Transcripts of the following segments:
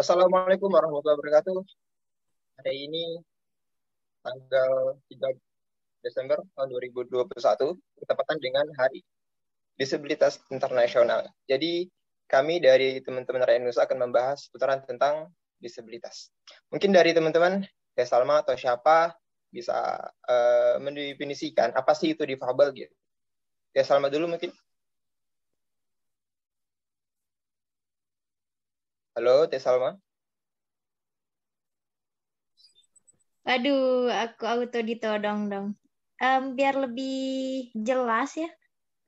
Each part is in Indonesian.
Assalamualaikum warahmatullahi wabarakatuh. Hari ini tanggal 3 Desember tahun 2021 bertepatan dengan Hari Disabilitas Internasional. Jadi kami dari teman-teman Rakyat Indonesia akan membahas seputaran tentang disabilitas. Mungkin dari teman-teman, Teh Salma atau siapa bisa mendefinisikan apa sih itu difabel gitu. Teh Salma dulu mungkin. Halo, Teh Salma. Aduh, aku auto ditodong dong. Biar lebih jelas ya,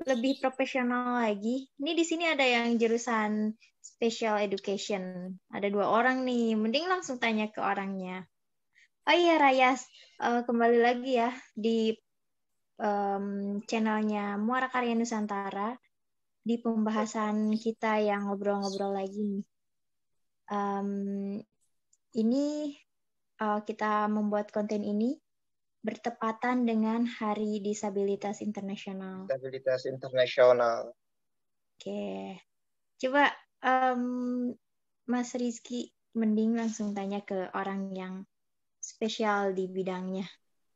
lebih profesional lagi. Ini di sini ada yang jurusan special education. Ada 2 orang nih, mending langsung tanya ke orangnya. Oh iya, Rayas, kembali lagi ya di channelnya Muara Karya Nusantara di pembahasan kita yang ngobrol-ngobrol lagi. Ini kita membuat konten ini bertepatan dengan Hari Disabilitas Internasional. Disabilitas Internasional. Oke, coba Mas Rizky mending langsung tanya ke orang yang spesial di bidangnya,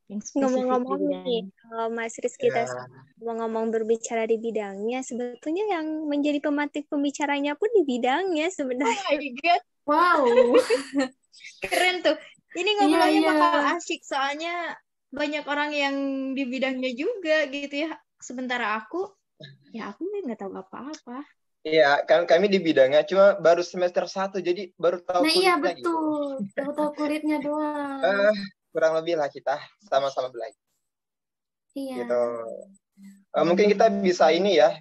yang spesifik di Ngomong-ngomong nih, bidangnya. kalau Mas Rizky ngomong berbicara di bidangnya, sebetulnya yang menjadi pematik pembicaranya pun di bidangnya sebenarnya. Oh my God, Wow. keren tuh. Ini ngobrolnya bakal asik, soalnya banyak orang yang di bidangnya juga gitu ya. Sementara aku nggak tahu apa-apa. Iya, kan kami di bidangnya cuma baru semester 1, jadi baru tahu Nah iya kulitnya gitu. betul, baru tahu kulitnya doang. Kurang lebih lah kita sama-sama belajar. Iya. Gitu. Mungkin kita bisa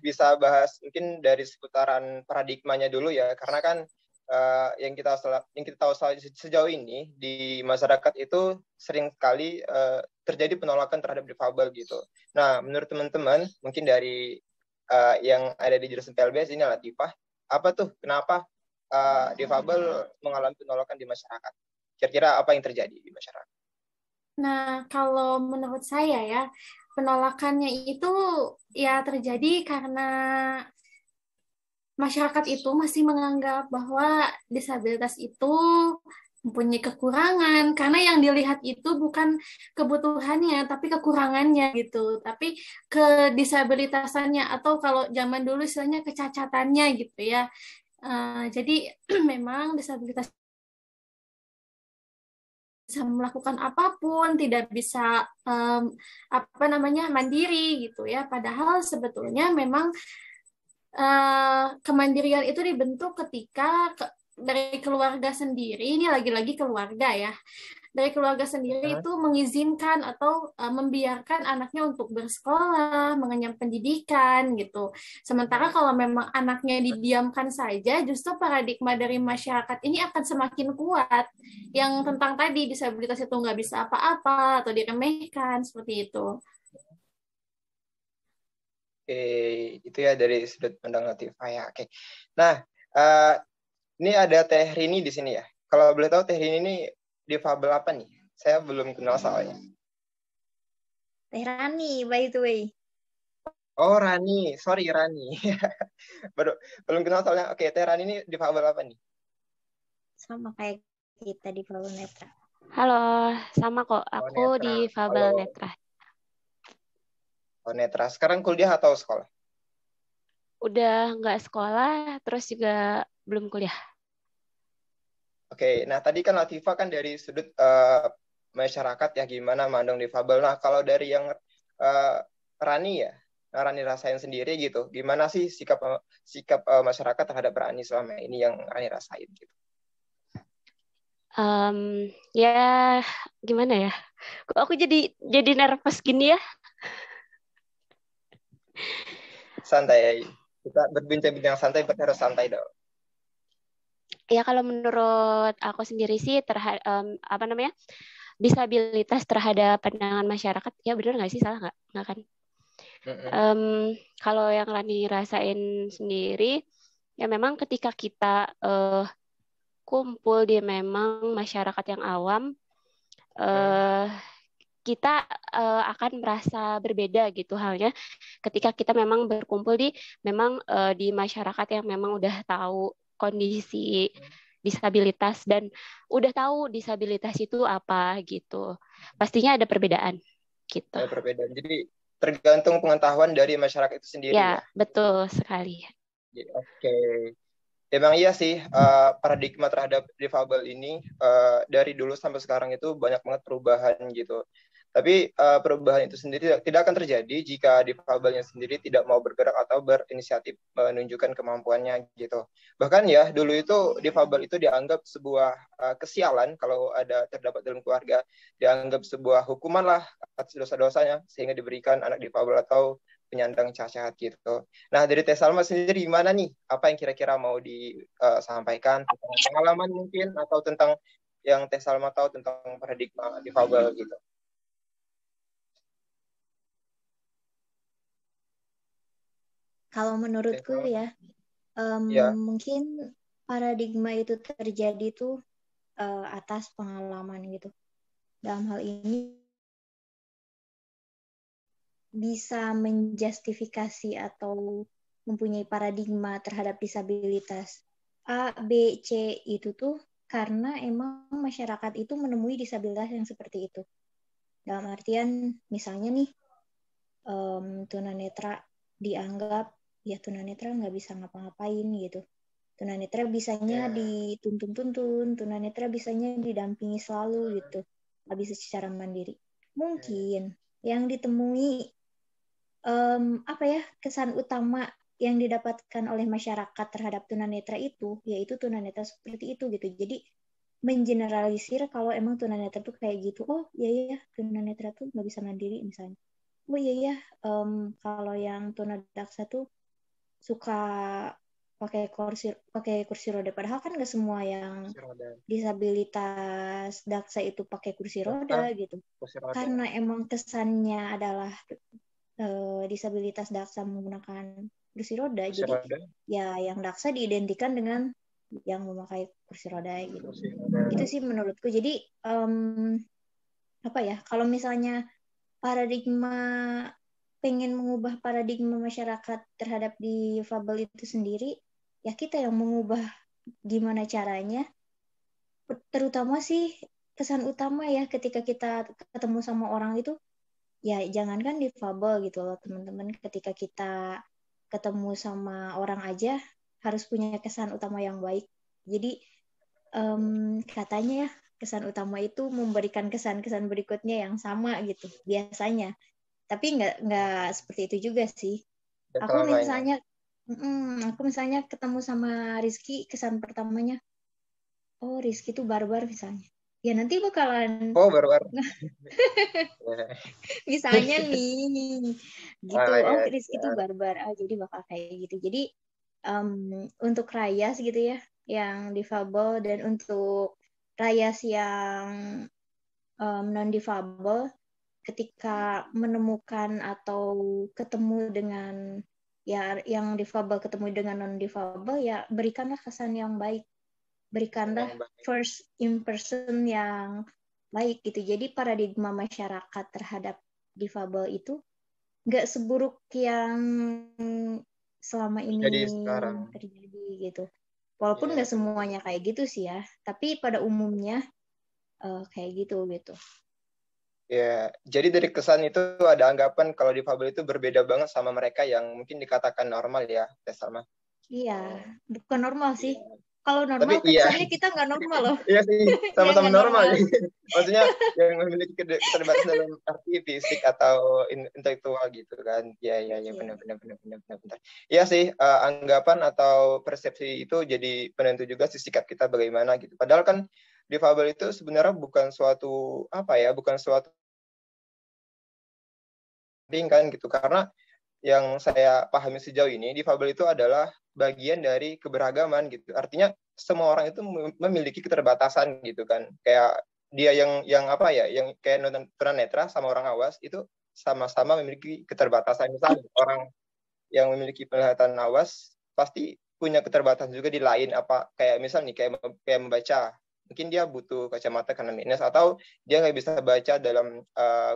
bisa bahas mungkin dari seputaran paradigmanya dulu ya, karena kan yang kita tahu sejauh ini di masyarakat itu sering sekali terjadi penolakan terhadap difabel gitu. Nah, menurut teman-teman mungkin dari yang ada di jurusan PLBS ini Latifah, apa tuh kenapa difabel mengalami penolakan di masyarakat? Kira-kira apa yang terjadi di masyarakat? Nah, kalau menurut saya ya, penolakannya itu ya terjadi karena masyarakat itu masih menganggap bahwa disabilitas itu mempunyai kekurangan, karena yang dilihat itu bukan kebutuhannya tapi kekurangannya gitu, tapi kedisabilitasannya, atau kalau zaman dulu istilahnya kecacatannya gitu ya. Jadi memang disabilitas bisa melakukan apapun, tidak bisa mandiri gitu ya, padahal sebetulnya memang kemandirian itu dibentuk ketika dari keluarga sendiri, ini lagi-lagi keluarga ya, dari keluarga sendiri itu mengizinkan atau membiarkan anaknya untuk bersekolah, mengenyam pendidikan gitu. Sementara kalau memang anaknya didiamkan saja, justru paradigma dari masyarakat ini akan semakin kuat, yang tentang tadi disabilitas itu nggak bisa apa-apa atau diremehkan, seperti itu. Oke, itu ya dari sudut pandang Latifah ya. Oke. Nah, ini ada Teh Rini di sini ya. Kalau boleh tahu Teh Rini ini difabel apa nih? Saya belum kenal soalnya. Teh Rani, by the way. Oh, Rani. Sorry, Rani. belum kenal soalnya. Oke, Teh Rani ini difabel apa nih? Sama kayak kita di Fabel Netra. Halo, sama kok. Aku di Fabel Netra. Oh, Netra. Sekarang kuliah atau sekolah? Udah nggak sekolah, terus juga belum kuliah. Oke, nah tadi kan Latifah kan dari sudut masyarakat ya, gimana mandang difabel. Nah, kalau dari yang Rani ya, Rani rasain sendiri gitu, gimana sih sikap masyarakat terhadap Rani selama ini yang Rani rasain gitu? Ya gimana ya? Kok aku jadi nervous gini ya? Santai, kita berbincang-bincang santai, harus santai dong. Ya kalau menurut aku sendiri sih disabilitas terhadap pandangan masyarakat, ya benar nggak sih, salah nggak kan? Kalau yang Rani rasain sendiri, ya memang ketika kita kumpul di memang masyarakat yang awam, kita akan merasa berbeda gitu halnya ketika kita memang berkumpul di masyarakat yang memang udah tahu kondisi disabilitas dan udah tahu disabilitas itu apa gitu. Pastinya ada perbedaan gitu. Ada perbedaan. Jadi tergantung pengetahuan dari masyarakat itu sendiri Ya, ya. betul sekali. Oke. Emang iya sih, paradigma terhadap difabel ini dari dulu sampai sekarang itu banyak banget perubahan gitu. Tapi perubahan itu sendiri tidak akan terjadi jika difabelnya sendiri tidak mau bergerak atau berinisiatif menunjukkan kemampuannya gitu. Bahkan ya dulu itu difabel itu dianggap sebuah kesialan kalau terdapat dalam keluarga, dianggap sebuah hukuman lah atas dosa-dosanya sehingga diberikan anak difabel atau penyandang cacat gitu. Nah, dari Teh Salma sendiri gimana nih? Apa yang kira-kira mau disampaikan tentang pengalaman mungkin atau tentang yang Teh Salma tahu tentang paradigma difabel gitu? Kalau menurutku ya, Ya. mungkin paradigma itu terjadi tuh atas pengalaman gitu. Dalam hal ini bisa menjustifikasi atau mempunyai paradigma terhadap disabilitas. A, B, C itu tuh karena emang masyarakat itu menemui disabilitas yang seperti itu. Dalam artian misalnya nih, tunanetra dianggap ya tunanetra nggak bisa ngapa-ngapain gitu. Tunanetra bisanya dituntun-tuntun, tunanetra bisanya didampingi selalu gitu, nggak bisa secara mandiri. Mungkin yang ditemui kesan utama yang didapatkan oleh masyarakat terhadap tunanetra itu yaitu tunanetra seperti itu gitu. Jadi mengeneralisir kalau emang tunanetra tuh kayak gitu. Oh iya ya tunanetra tuh nggak bisa mandiri misalnya. Oh iya ya kalau yang tunadaksa tuh suka pakai kursi roda. Padahal kan nggak semua yang disabilitas daksa itu pakai kursi roda gitu. Karena emang kesannya adalah disabilitas daksa menggunakan kursi roda, ya yang daksa diidentikan dengan yang memakai kursi roda gitu. Itu sih menurutku. Jadi kalau misalnya pengen mengubah paradigma masyarakat terhadap difabel itu sendiri, ya kita yang mengubah gimana caranya. Terutama sih kesan utama ya ketika kita ketemu sama orang itu, ya jangankan difabel gitu loh teman-teman, ketika kita ketemu sama orang aja harus punya kesan utama yang baik. Jadi katanya ya kesan utama itu memberikan kesan-kesan berikutnya yang sama gitu biasanya, tapi nggak seperti itu juga sih. Aku misalnya ketemu sama Rizky, kesan pertamanya oh Rizky tuh barbar misalnya, ya nanti bakalan barbar. Misalnya nih gitu, Rizky itu barbar, jadi bakal kayak gitu. Jadi untuk Rayas gitu ya yang difabel dan untuk Rayas yang non difabel, ketika menemukan atau ketemu dengan ya yang difabel ketemu dengan non difabel, ya berikanlah kesan yang baik, berikanlah first impression yang baik gitu. Jadi paradigma masyarakat terhadap difabel itu nggak seburuk yang selama ini terjadi gitu. Walaupun nggak semuanya kayak gitu sih ya, tapi pada umumnya kayak gitu. Ya, jadi dari kesan itu ada anggapan kalau difabel itu berbeda banget sama mereka yang mungkin dikatakan normal ya, Teh Salma. Iya, bukan normal sih. Kalau normal kesannya kita nggak normal loh. Iya sih, sama-sama normal. Maksudnya yang memiliki keterbatasan dalam arti fisik atau intelektual gitu kan. Iya, benar. Iya sih, anggapan atau persepsi itu jadi penentu juga sih sikap kita bagaimana gitu. Padahal kan difabel itu sebenarnya bukan suatu kan gitu, karena yang saya pahami sejauh ini difabel itu adalah bagian dari keberagaman gitu. Artinya semua orang itu memiliki keterbatasan gitu kan. Kayak dia yang kayak tunanetra sama orang awas itu sama-sama memiliki keterbatasan. Misalnya orang yang memiliki penglihatan awas pasti punya keterbatasan juga di lain kayak misal nih kayak membaca mungkin dia butuh kacamata karena minus, atau dia nggak bisa baca dalam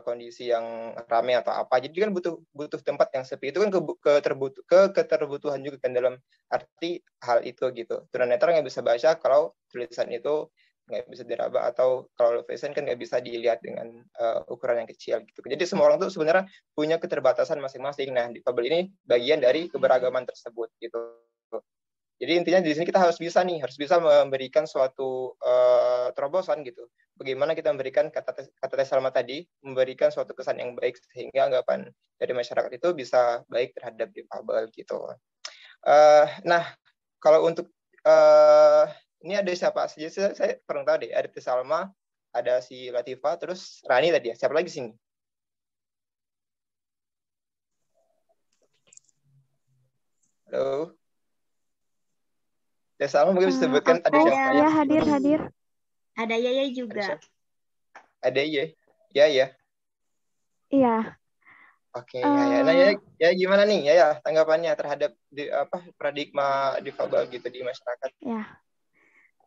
kondisi yang ramai atau apa. Jadi kan butuh tempat yang sepi. Itu kan keterbutuhan juga kan dalam arti hal itu gitu. Tunanetra nggak bisa baca kalau tulisan itu nggak bisa diraba, atau kalau low vision kan nggak bisa dilihat dengan ukuran yang kecil gitu. Jadi semua orang tuh sebenarnya punya keterbatasan masing-masing. Nah, difabel ini bagian dari keberagaman tersebut gitu. Jadi intinya di sini kita harus bisa memberikan suatu terobosan gitu. Bagaimana kita memberikan kata Teh Salma tadi, memberikan suatu kesan yang baik sehingga anggapan dari masyarakat itu bisa baik terhadap difabel gitu. Nah, kalau untuk ini ada siapa saja? Saya kurang tahu deh. Ada Teh Salma, ada si Latifa, terus Rani tadi ya. Siapa lagi sini? Halo. Teh Salma mungkin bisa sebutkan ada siapa ya? Hadir. Ada Yaya juga. Ada ya. Iya. Oke, ya. Nah, ya gimana nih ya tanggapannya terhadap paradigma difabel gitu di masyarakat? Ya.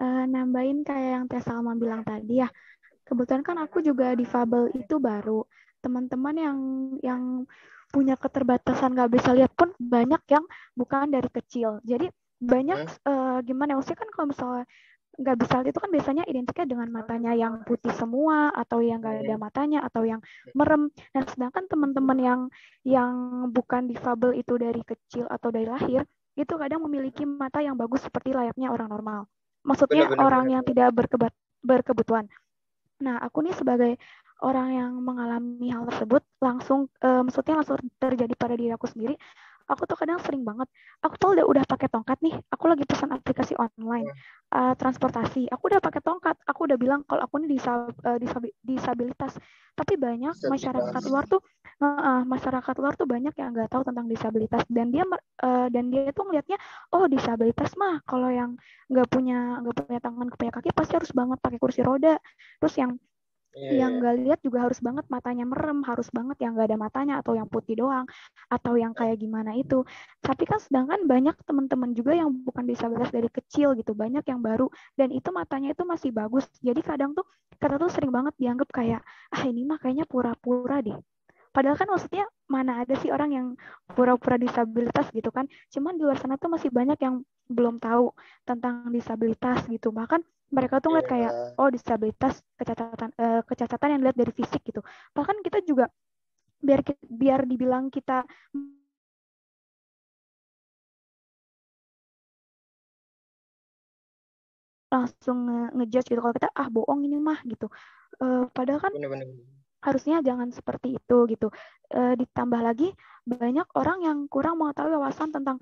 Nambahin kayak yang Teh Salma bilang tadi ya. Kebetulan kan aku juga difabel itu baru. Teman-teman yang punya keterbatasan nggak bisa lihat pun banyak yang bukan dari kecil. Jadi banyak gimana maksudnya kan kalau misalnya nggak bisa lihat itu kan biasanya identiknya dengan matanya yang putih semua atau yang nggak ada matanya atau yang merem. Nah sedangkan teman-teman yang bukan difabel itu dari kecil atau dari lahir itu kadang memiliki mata yang bagus seperti layaknya orang normal. Maksudnya orang yang tidak berkebutuhan. Nah aku nih sebagai orang yang mengalami hal tersebut maksudnya langsung terjadi pada diri aku sendiri. Aku tuh kadang sering banget, aku tuh udah pakai tongkat nih, aku lagi pesan aplikasi online, transportasi, aku udah pakai tongkat, aku udah bilang kalau aku ini disabilitas, tapi banyak masyarakat luar tuh banyak yang nggak tahu tentang disabilitas, dan dia tuh ngelihatnya, oh disabilitas mah kalau yang nggak punya tangan, nggak punya kaki pasti harus banget pakai kursi roda, terus yang nggak lihat juga harus banget matanya merem, harus banget yang nggak ada matanya atau yang putih doang atau yang kayak gimana itu. Tapi kan sedangkan banyak teman-teman juga yang bukan disabilitas dari kecil gitu, banyak yang baru dan itu matanya itu masih bagus. Jadi kadang tuh kita tuh sering banget dianggap kayak ini mah kayaknya pura-pura deh. Padahal kan maksudnya mana ada sih orang yang pura-pura disabilitas gitu kan. Cuman di luar sana tuh masih banyak yang belum tahu tentang disabilitas gitu. Bahkan mereka tuh ngeliat kayak disabilitas kecacatan yang dilihat dari fisik gitu. Bahkan kita juga biar dibilang kita langsung ngejudge gitu kalau kita bohong ini mah gitu. Padahal kan harusnya jangan seperti itu gitu. Ditambah lagi banyak orang yang kurang mengetahui wawasan tentang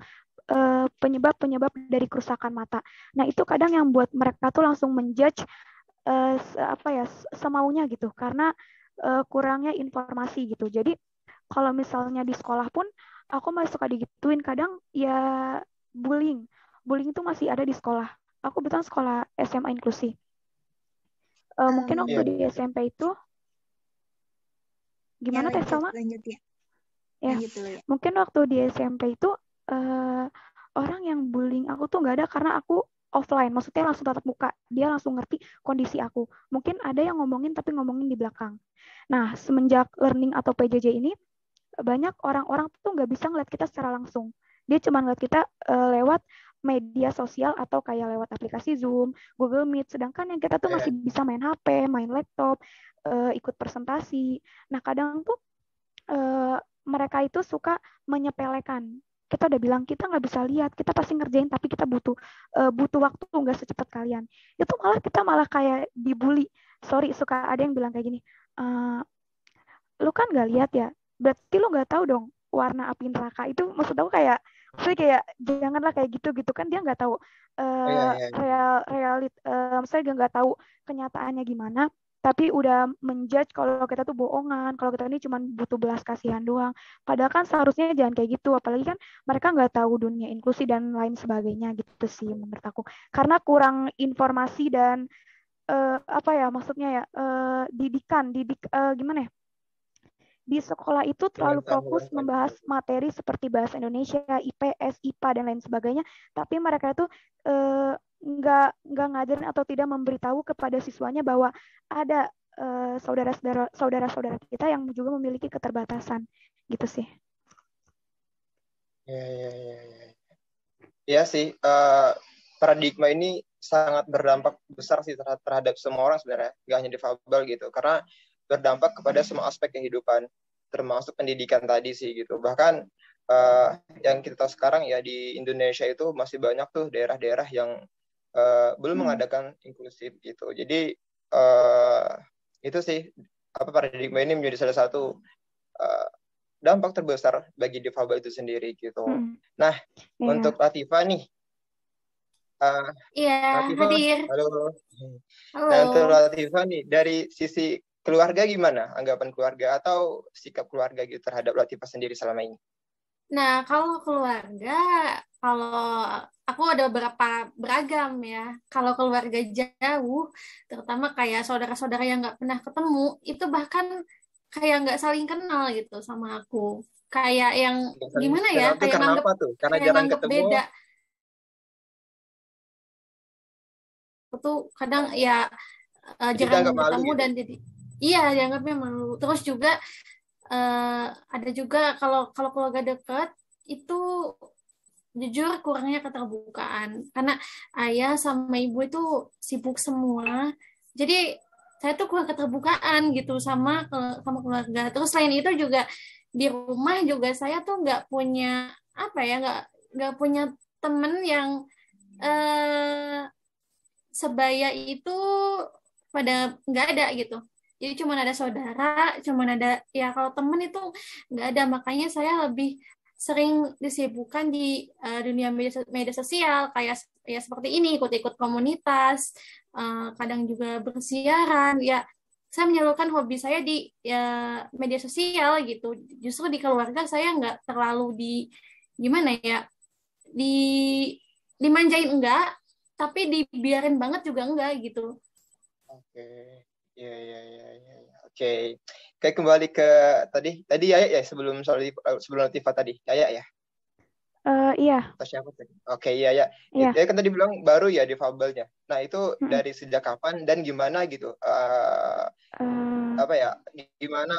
penyebab dari kerusakan mata. Nah itu kadang yang buat mereka tuh langsung menjudge semaunya gitu karena kurangnya informasi gitu. Jadi kalau misalnya di sekolah pun aku masih suka digituin kadang ya bullying itu masih ada di sekolah. Aku betul sekolah SMA inklusi. Mungkin waktu di SMP itu gimana Teh Salma? Lanjut ya. Mungkin waktu di SMP itu orang yang bullying aku tuh nggak ada karena aku offline, maksudnya langsung tatap muka, dia langsung ngerti kondisi aku. Mungkin ada yang ngomongin tapi ngomongin di belakang. Nah semenjak learning atau PJJ ini banyak orang-orang tuh nggak bisa ngeliat kita secara langsung. Dia cuma ngeliat kita lewat media sosial atau kayak lewat aplikasi Zoom, Google Meet. Sedangkan yang kita tuh masih bisa main HP, main laptop, ikut presentasi. Nah kadang tuh mereka itu suka menyepelekan. Kita udah bilang kita nggak bisa lihat, kita pasti ngerjain, tapi kita butuh waktu nggak secepat kalian. Itu kita malah kayak dibully. Sorry, suka ada yang bilang kayak gini, lu kan nggak lihat ya, berarti lu nggak tahu dong warna api neraka itu. Maksud aku kayak janganlah kayak gitu kan dia nggak tahu misalnya dia nggak tahu kenyataannya gimana, tapi udah menjudge kalau kita tuh bohongan, kalau kita ini cuma butuh belas kasihan doang. Padahal kan seharusnya jangan kayak gitu, apalagi kan mereka nggak tahu dunia inklusi dan lain sebagainya gitu sih menurut aku. Karena kurang informasi dan gimana ya? Di sekolah itu terlalu fokus membahas materi seperti bahasa Indonesia, IPS, IPA dan lain sebagainya, tapi mereka itu nggak ngajarin atau tidak memberitahu kepada siswanya bahwa ada saudara-saudara kita yang juga memiliki keterbatasan gitu sih. Ya. Ya sih, paradigma ini sangat berdampak besar sih terhadap semua orang sebenarnya, nggak hanya difabel gitu, karena berdampak kepada semua aspek kehidupan, termasuk pendidikan tadi sih gitu. Bahkan yang kita tahu sekarang ya di Indonesia itu masih banyak tuh daerah-daerah yang belum mengadakan inklusif gitu. Jadi itu sih paradigma ini menjadi salah satu dampak terbesar bagi difabel itu sendiri gitu. Nah, untuk Latifah nih. Latifah, hadir. halo. Nah, untuk Latifah nih, dari sisi keluarga gimana? Anggapan keluarga atau sikap keluarga gitu terhadap Latifah sendiri selama ini? Nah, kalau keluarga, kalau aku ada beberapa beragam ya. Kalau keluarga jauh, terutama kayak saudara-saudara yang nggak pernah ketemu, itu bahkan kayak nggak saling kenal gitu sama aku. Kayak yang gimana ya? Kayak nganggep, karena jarang ketemu. Beda. Aku tuh kadang ya jarang ketemu gitu. Dan jadi iya dianggapnya malu. Terus juga ada juga kalau keluarga dekat itu jujur kurangnya keterbukaan karena ayah sama ibu itu sibuk semua. Jadi saya tuh kurang keterbukaan gitu sama keluarga. Terus selain itu juga di rumah juga saya tuh nggak punya nggak punya temen yang sebaya itu pada nggak ada gitu. Jadi cuma ada saudara, cuma ada ya kalau temen itu nggak ada. Makanya saya lebih sering disibukkan di dunia media sosial kayak ya seperti ini, ikut-ikut komunitas, kadang juga bersiaran. Ya saya menyalurkan hobi saya di media sosial gitu. Justru di keluarga saya nggak terlalu gimana ya dimanjain enggak, tapi dibiarin banget juga enggak gitu. Oke. Ya. Oke. Kayak kembali ke tadi ya sebelum Latifah tadi. Ya. Iya. Atau siapa tadi? Oke, iya. Ya kan tadi bilang baru ya difabelnya. Nah, itu dari sejak kapan dan gimana gitu? Gimana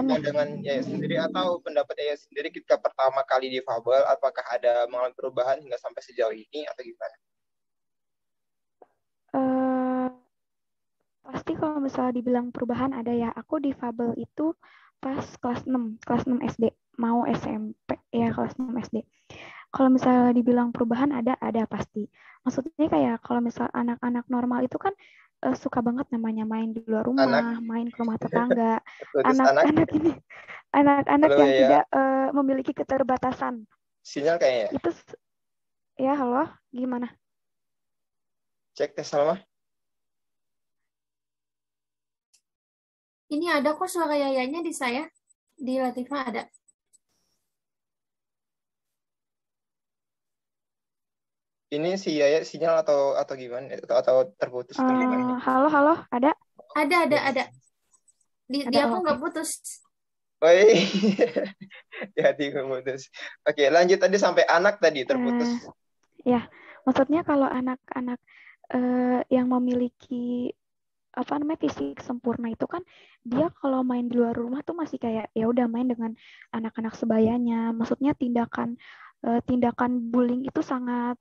pandangan Yaya sendiri atau pendapat Yaya sendiri ketika pertama kali difabel, apakah ada mengalami perubahan hingga sampai sejauh ini atau gimana? Pasti kalau misalnya dibilang perubahan ada ya. Aku difabel itu pas kelas 6 SD, mau SMP ya kelas 6 SD. Kalau misalnya dibilang perubahan ada pasti. Maksudnya kayak kalau misal anak-anak normal itu kan suka banget namanya main di luar rumah, main ke rumah tetangga. Anak-anak yang tidak memiliki keterbatasan. Sinyal kayaknya. Itu ya, halo, gimana? Cek tes Salma. Ini ada kok suara Yayanya di saya. Di Latifah ada. Ini si Yaya sinyal atau gimana? Atau terputus atau gimana? Halo, ada? Ada. Di aku nggak putus. Oi. Ya, putus. Oke, lanjut tadi sampai anak tadi terputus. Ya, maksudnya kalau anak-anak yang memiliki fisik sempurna itu kan dia kalau main di luar rumah tuh masih kayak ya udah main dengan anak-anak sebayanya. Maksudnya tindakan bullying itu sangat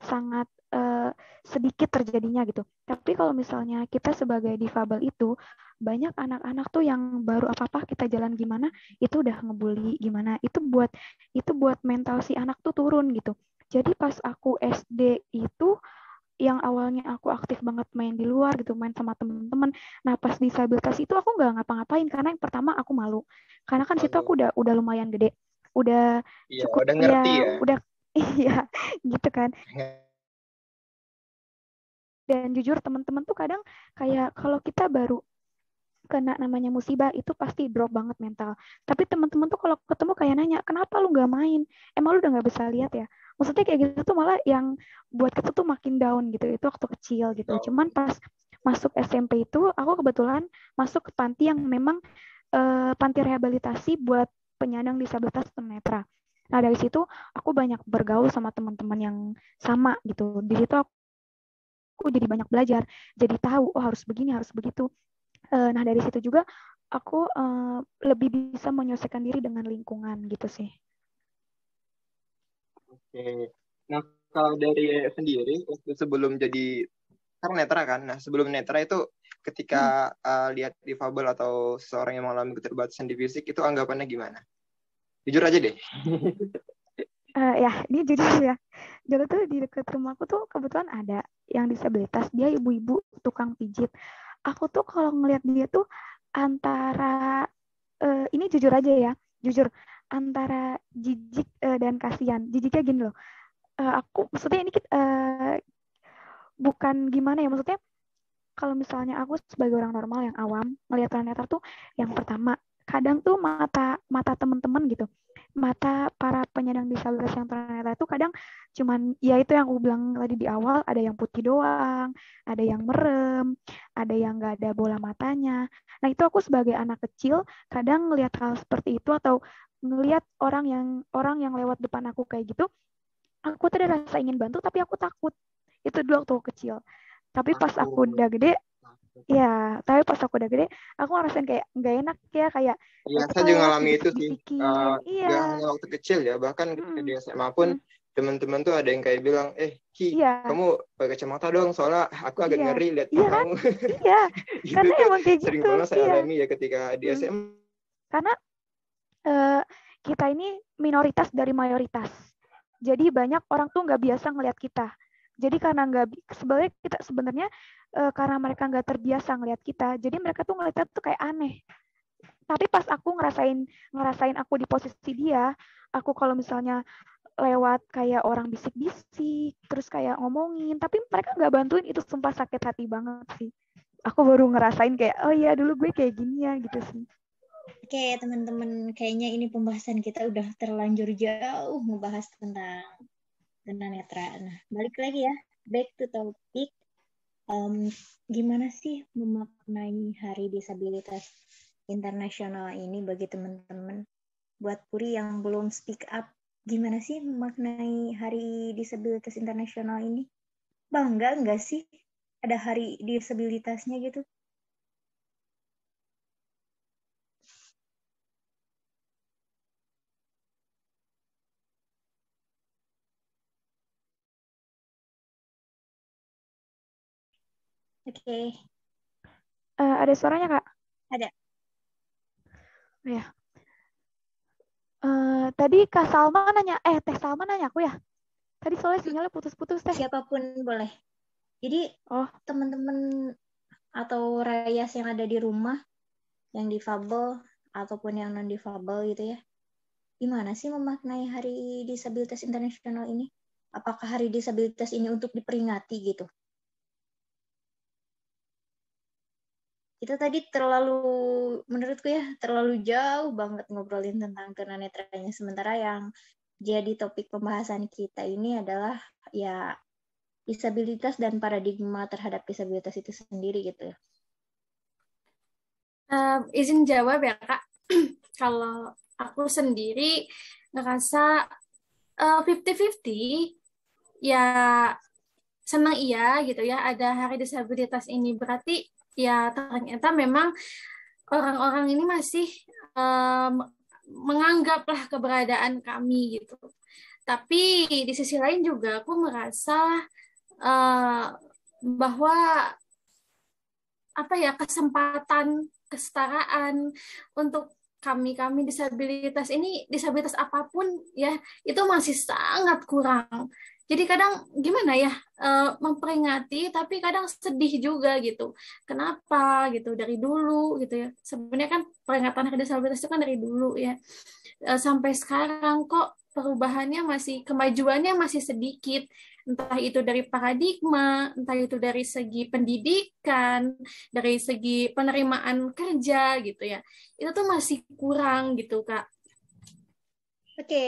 sedikit terjadinya gitu. Tapi kalau misalnya kita sebagai difabel itu banyak anak-anak tuh yang baru apa-apa kita jalan gimana itu udah ngebully gimana. Itu buat mental si anak tuh turun gitu. Jadi pas aku SD itu yang awalnya aku aktif banget main di luar gitu, main sama teman-teman. Nah, pas disabilitas itu aku nggak ngapa-ngapain karena yang pertama aku malu. Karena kan situ aku udah lumayan gede. Udah cukup udah ngerti ya. Udah iya, gitu kan. Dan jujur teman-teman tuh kadang kayak kalau kita baru kena namanya musibah itu pasti drop banget mental. Tapi teman-teman tuh kalau ketemu kayak nanya, "Kenapa lu nggak main? Emang lu udah nggak bisa lihat ya?" Maksudnya kayak gitu tuh malah yang buat kita tuh makin down gitu. Itu waktu kecil gitu. Cuman pas masuk SMP itu aku kebetulan masuk ke panti yang memang panti rehabilitasi buat penyandang disabilitas tunanetra. Nah, dari situ aku banyak bergaul sama teman-teman yang sama gitu. Di situ aku aku jadi banyak belajar, jadi tahu oh harus begini, harus begitu. Nah dari situ juga aku lebih bisa menyesuaikan diri dengan lingkungan gitu sih. Oke. Nah, kalau dari sendiri waktu sebelum jadi karena netra kan. Nah, sebelum netra itu ketika lihat difabel atau seseorang yang mengalami keterbatasan di fisik itu anggapannya gimana? Jujur aja deh. Ya, ini jujur ya. Dulu tuh di dekat rumahku tuh kebetulan ada yang disabilitas, dia ibu-ibu tukang pijit. Aku tuh kalau ngelihat dia tuh antara ini jujur aja ya, jujur antara jijik dan kasihan. Jijiknya gini loh. Aku maksudnya ini bukan gimana ya, maksudnya kalau misalnya aku sebagai orang normal yang awam melihat tunanetra tuh yang pertama kadang tuh mata teman-teman gitu, mata para penyandang disabilitas yang tunanetra itu kadang cuman ya itu yang aku bilang tadi di awal, ada yang putih doang, ada yang merem, ada yang nggak ada bola matanya. Nah itu aku sebagai anak kecil kadang ngelihat hal seperti itu atau ngelihat orang yang lewat depan aku kayak gitu, aku tuh ada rasa ingin bantu tapi aku takut. Itu dulu waktu aku kecil. Tapi pas aku udah gede, ya, tapi pas aku udah gede, aku ngerasain kayak nggak enak ya, kayak Iya, aku saya juga lewat ngalami itu sih. dibisik-bisikin. Iya. Gak hanya waktu kecil ya, bahkan ketika di SMA pun teman-teman tuh ada yang kayak bilang, Ki, Iya. kamu pakai kacamata dong, soalnya aku agak Iya. ngeri lihat Iya kan? kamu. Iya. Itu Karena tuh emang kayak sering gitu. banget saya Iya. alami ya ketika di SMA. Karena kita ini minoritas dari mayoritas. Jadi banyak orang tuh nggak biasa ngelihat kita. Jadi karena sebenarnya karena mereka nggak terbiasa ngelihat kita, jadi mereka tuh ngeliatnya tuh kayak aneh. Tapi pas aku ngerasain aku di posisi dia, aku kalau misalnya lewat kayak orang bisik-bisik, terus kayak ngomongin, tapi mereka nggak bantuin, itu sumpah sakit hati banget sih. Aku baru ngerasain kayak, oh iya dulu gue kayak gini ya gitu sih. Oke, teman-teman, kayaknya ini pembahasan kita udah terlanjur jauh membahas tentang tunanetra. Nah, balik lagi ya, back to topic. Gimana sih memaknai Hari Disabilitas Internasional ini bagi teman-teman? Buat Puri yang belum speak up, gimana sih memaknai Hari Disabilitas Internasional ini? Bangga nggak sih ada hari disabilitasnya gitu? Oke. Ada suaranya, Kak? Ada. Ya. Tadi Kak Salma nanya, Teh Salma nanya aku ya? Tadi soalnya sinyalnya putus-putus, Teh. Siapapun boleh. Jadi, teman-teman atau Rayas yang ada di rumah, yang difabel ataupun yang non-difabel gitu ya, gimana sih memaknai Hari Disabilitas Internasional ini? Apakah Hari Disabilitas ini untuk diperingati gitu? Kita tadi menurutku ya, terlalu jauh banget ngobrolin tentang tunanetranya. Sementara yang jadi topik pembahasan kita ini adalah ya disabilitas dan paradigma terhadap disabilitas itu sendiri gitu ya. Izin jawab ya Kak. Kalau aku sendiri ngerasa 50-50, ya senang iya gitu ya ada hari disabilitas ini, berarti ya ternyata memang orang-orang ini masih menganggaplah keberadaan kami gitu. Tapi di sisi lain juga aku merasa bahwa apa ya, kesempatan kesetaraan untuk kami disabilitas ini, disabilitas apapun ya, itu masih sangat kurang. Jadi kadang gimana ya, memperingati tapi kadang sedih juga gitu. Kenapa gitu, dari dulu gitu ya. Sebenarnya kan peringatan hari disabilitas itu kan dari dulu ya. Sampai sekarang kok perubahannya kemajuannya masih sedikit. Entah itu dari paradigma, entah itu dari segi pendidikan, dari segi penerimaan kerja gitu ya. Itu tuh masih kurang gitu, Kak. Oke,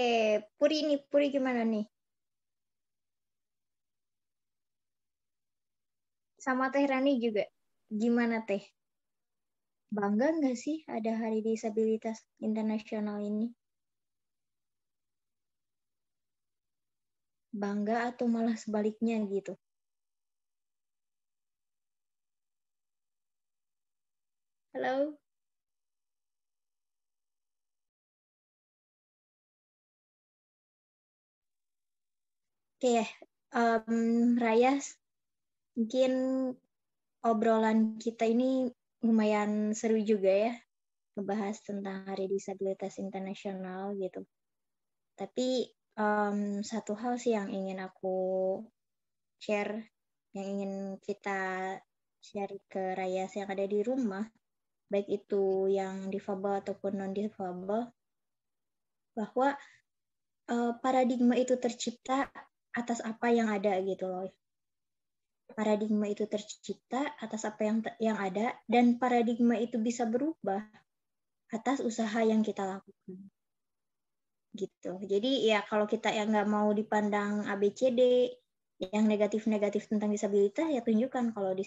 Puri gimana nih? Sama Teh Rani juga, gimana Teh? Bangga nggak sih ada Hari Disabilitas Internasional ini? Bangga atau malah sebaliknya gitu? Halo. Oke, Raya, mungkin obrolan kita ini lumayan seru juga ya, ngebahas tentang Hari Disabilitas Internasional gitu. Tapi satu hal sih yang ingin aku share, yang ingin kita share ke Raya yang ada di rumah, baik itu yang difabel ataupun non-difabel, bahwa paradigma itu tercipta atas apa yang ada gitu loh. Paradigma itu tercipta atas apa yang ada, dan paradigma itu bisa berubah atas usaha yang kita lakukan. Gitu. Jadi ya kalau kita yang nggak mau dipandang ABCD, yang negatif-negatif tentang disabilitas, ya tunjukkan kalau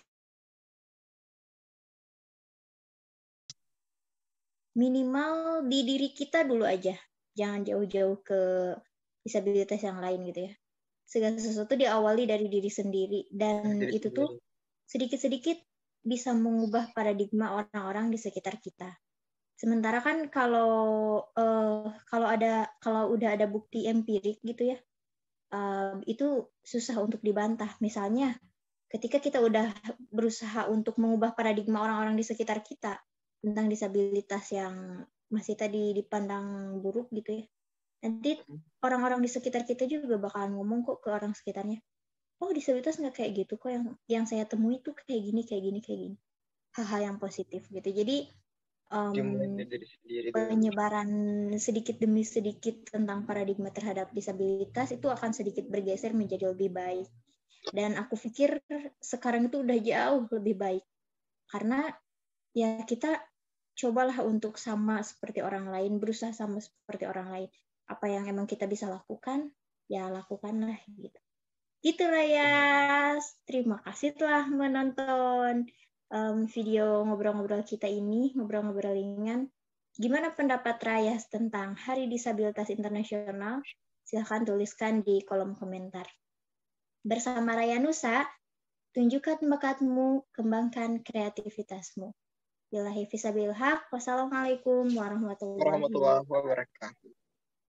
minimal di diri kita dulu aja. Jangan jauh-jauh ke disabilitas yang lain gitu ya. Segala sesuatu diawali dari diri sendiri, dan itu tuh sedikit-sedikit bisa mengubah paradigma orang-orang di sekitar kita. Sementara kan kalau udah ada bukti empirik gitu ya, itu susah untuk dibantah. Misalnya ketika kita udah berusaha untuk mengubah paradigma orang-orang di sekitar kita tentang disabilitas yang masih tadi dipandang buruk gitu ya, nanti orang-orang di sekitar kita juga bakalan ngomong kok ke orang sekitarnya, oh disabilitas nggak kayak gitu kok, yang saya temui tuh kayak gini. Hal-hal yang positif gitu. Jadi penyebaran sedikit demi sedikit tentang paradigma terhadap disabilitas itu akan sedikit bergeser menjadi lebih baik. Dan aku pikir sekarang itu udah jauh lebih baik. Karena ya kita cobalah untuk sama seperti orang lain, berusaha sama seperti orang lain. Apa yang emang kita bisa lakukan, ya lakukanlah gitu. Gitu Rayas. Terima kasih telah menonton video ngobrol-ngobrol kita ini, ngobrol-ngobrol ringan. Gimana pendapat Rayas tentang Hari Disabilitas Internasional? Silahkan tuliskan di kolom komentar. Bersama Raya Nusa, tunjukkan bakatmu, kembangkan kreativitasmu. Billahi fisabilillah. Wassalamualaikum warahmatullahi wabarakatuh.